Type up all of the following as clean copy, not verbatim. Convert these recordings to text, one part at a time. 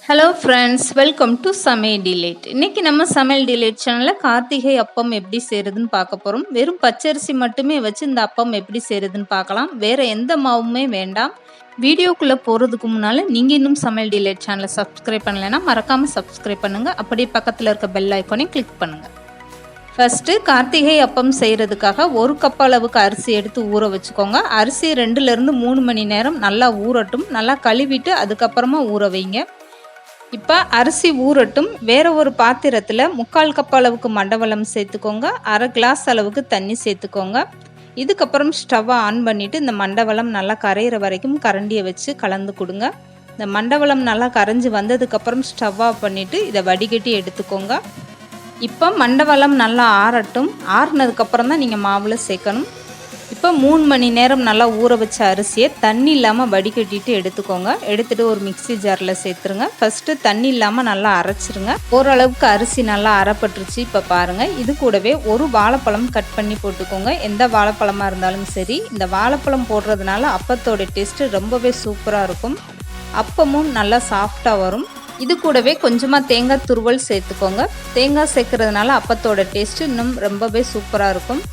Hello friends, welcome to சமையல் delayed. இன்னைக்கு நம்ம சமையல் டிலேட் சேனலில் கார்த்திகை அப்பம் எப்படி செய்கிறதுன்னு பார்க்க போகிறோம். வெறும் பச்சரிசி மட்டுமே வச்சு இந்த அப்பம் எப்படி செய்கிறதுன்னு பார்க்கலாம். வேறு எந்த மாவுமே வேண்டாம். வீடியோக்குள்ளே போகிறதுக்கு முன்னால் நீங்கள் இன்னும் சமையல் டிலேட் சேனலை சப்ஸ்கிரைப் பண்ணலைன்னா மறக்காமல் சப்ஸ்கிரைப் பண்ணுங்கள். அப்படியே பக்கத்தில் இருக்க பெல் ஐக்கானையும் கிளிக் பண்ணுங்கள். ஃபஸ்ட்டு கார்த்திகை அப்பம் செய்கிறதுக்காக 1 கப் அளவுக்கு அரிசி எடுத்து ஊற வச்சுக்கோங்க. அரிசி 2லேருந்து 3 மணி நேரம் நல்லா ஊறட்டும். நல்லா கழுவிட்டு அதுக்கப்புறமா ஊற வைங்க. இப்போ அரிசி ஊறட்டும். வேறு ஒரு பாத்திரத்தில் 3/4 கப் அளவுக்கு மண்டவெல்லம் சேர்த்துக்கோங்க. 1/2 கிளாஸ் அளவுக்கு தண்ணி சேர்த்துக்கோங்க. இதுக்கப்புறம் ஸ்டவ்வை ஆன் பண்ணிவிட்டு இந்த மண்டவெல்லம் நல்லா கரையிற வரைக்கும் கரண்டியை வச்சு கலந்து கொடுங்க. இந்த மண்டவெல்லம் நல்லா கரைஞ்சி வந்ததுக்கப்புறம் ஸ்டவ் ஆஃப் பண்ணிவிட்டு இதை வடிகட்டி எடுத்துக்கோங்க. இப்போ மண்டவெல்லம் நல்லா ஆறட்டும். ஆறுனதுக்கப்புறம் தான் நீங்கள் மாவில் சேர்க்கணும். இப்போ 3 மணி நேரம் நல்லா ஊற வச்ச அரிசியை தண்ணி இல்லாமல் வடிகட்டிட்டு எடுத்துக்கோங்க. எடுத்துகிட்டு ஒரு மிக்சி ஜாரில் சேர்த்துருங்க. ஃபஸ்ட்டு தண்ணி இல்லாமல் நல்லா அரைச்சிருங்க. ஓரளவுக்கு அரிசி நல்லா அரைப்பட்டுருச்சு. இப்போ பாருங்கள், இது கூடவே ஒரு வாழைப்பழம் கட் பண்ணி போட்டுக்கோங்க. எந்த வாழைப்பழமாக இருந்தாலும் சரி. இந்த வாழைப்பழம் போடுறதுனால அப்பத்தோட டேஸ்ட்டு ரொம்பவே சூப்பராக இருக்கும். அப்பமும் நல்லா சாஃப்டாக வரும். இது கூடவே கொஞ்சமாக தேங்காய் துருவல் சேர்த்துக்கோங்க. தேங்காய் சேர்க்கறதுனால அப்பத்தோட டேஸ்ட்டு இன்னும் ரொம்பவே சூப்பராக இருக்கும்.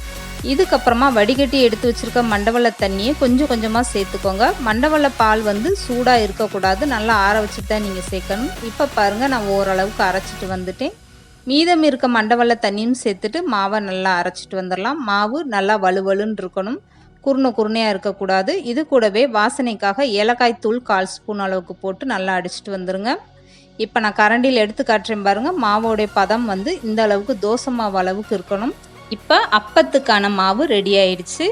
இதுக்கப்புறமா வடிகட்டி எடுத்து வச்சுருக்க மண்டவெல்ல தண்ணியை கொஞ்சம் கொஞ்சமாக சேர்த்துக்கோங்க. மண்டவெல்ல பால் சூடாக இருக்கக்கூடாது. நல்லா ஆற வச்சுட்டு தான் நீங்கள் சேர்க்கணும். இப்போ பாருங்கள், நான் ஓரளவுக்கு அரைச்சிட்டு வந்துட்டேன். மீதம் இருக்க மண்டவெல்ல தண்ணியும் சேர்த்துட்டு மாவை நல்லா அரைச்சிட்டு வந்துடலாம். மாவு நல்லா வலுவலுன்னு இருக்கணும். குருணையாக இருக்கக்கூடாது. இது கூடவே வாசனைக்காக ஏலக்காய் தூள் 1/4 ஸ்பூன் அளவுக்கு போட்டு நல்லா அடிச்சிட்டு வந்துடுங்க. இப்போ நான் கரண்டியில் எடுத்து காட்டுறேன் பாருங்கள். மாவோடைய பதம் இந்த அளவுக்கு தோசை மாவு அளவுக்கு இருக்கணும். இப்போ அப்பத்துக்கான மாவு ரெடி ஆயிடுச்சு.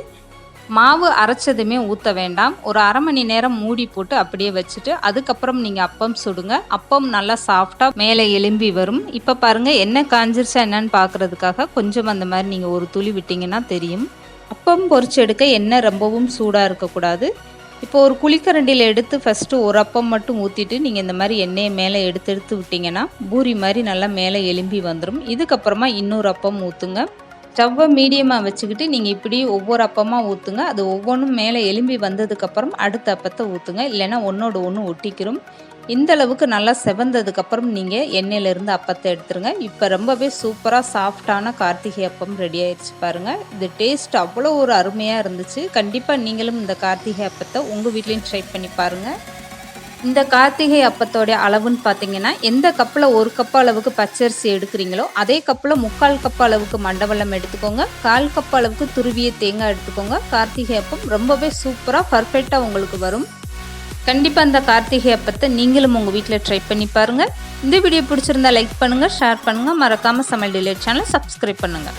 மாவு அரைச்சதுமே ஊற்ற வேண்டாம். ஒரு 1/2 மணி நேரம் மூடி போட்டு அப்படியே வச்சுட்டு அதுக்கப்புறம் நீங்கள் அப்பம் சுடுங்க. அப்பம் நல்லா சாஃப்டாக மேலே எலும்பி வரும். இப்போ பாருங்கள், எண்ணெய் காஞ்சிருச்சா என்னன்னு பார்க்குறதுக்காக கொஞ்சம் அந்த மாதிரி நீங்கள் ஒரு துளி விட்டிங்கன்னா தெரியும். அப்பம் பொரிச்சு எடுக்க எண்ணெய் ரொம்பவும் சூடாக இருக்கக்கூடாது. இப்போ ஒரு குழிக்கரண்டியில் எடுத்து ஃபஸ்ட்டு ஒரு அப்பம் மட்டும் ஊற்றிட்டு நீங்கள் இந்த மாதிரி எண்ணெயை மேலே எடுத்து விட்டிங்கன்னா பூரி மாதிரி நல்லா மேலே எலும்பி வந்துடும். இதுக்கப்புறமா இன்னொரு அப்பம் ஊற்றுங்க. ஸ்டவ்வை மீடியமாக வச்சுக்கிட்டு நீங்கள் இப்படி ஒவ்வொரு அப்பமாக ஊற்றுங்க. அது ஒவ்வொன்றும் மேலே எலும்பி வந்ததுக்கப்புறம் அடுத்த அப்பத்தை ஊற்றுங்க. இல்லைன்னா ஒன்றோட ஒன்று ஒட்டிக்கிறோம். இந்த அளவுக்கு நல்லா செவந்ததுக்கப்புறம் நீங்கள் எண்ணெயிலேருந்து அப்பத்தை எடுத்துருங்க. இப்போ ரொம்பவே சூப்பராக சாஃப்டான கார்த்திகை அப்பம் ரெடி ஆயிடுச்சு பாருங்கள். இது டேஸ்ட் அவ்வளோ ஒரு அருமையாக இருந்துச்சு. கண்டிப்பாக நீங்களும் இந்த கார்த்திகை அப்பத்தை உங்கள் வீட்லேயும் ட்ரை பண்ணி பாருங்கள். இந்த கார்த்திகை அப்பத்தோடைய அளவுன்னு பார்த்தீங்கன்னா, எந்த கப்பில் 1 கப் அளவுக்கு பச்சரிசி எடுக்கிறீங்களோ அதே கப்பில் 3/4 கப் அளவுக்கு மண்டவெல்லம் எடுத்துக்கோங்க. 1/4 கப் அளவுக்கு துருவிய தேங்காய் எடுத்துக்கோங்க. கார்த்திகை அப்பம் ரொம்பவே சூப்பராக பர்ஃபெக்டாக உங்களுக்கு வரும். கண்டிப்பாக இந்த கார்த்திகை அப்பத்தை நீங்களும் உங்கள் வீட்டில் ட்ரை பண்ணி பாருங்கள். இந்த வீடியோ பிடிச்சிருந்தா லைக் பண்ணுங்கள், ஷேர் பண்ணுங்கள். மறக்காமல் சமையல் டிலேட் சேனலை சப்ஸ்கிரைப் பண்ணுங்கள்.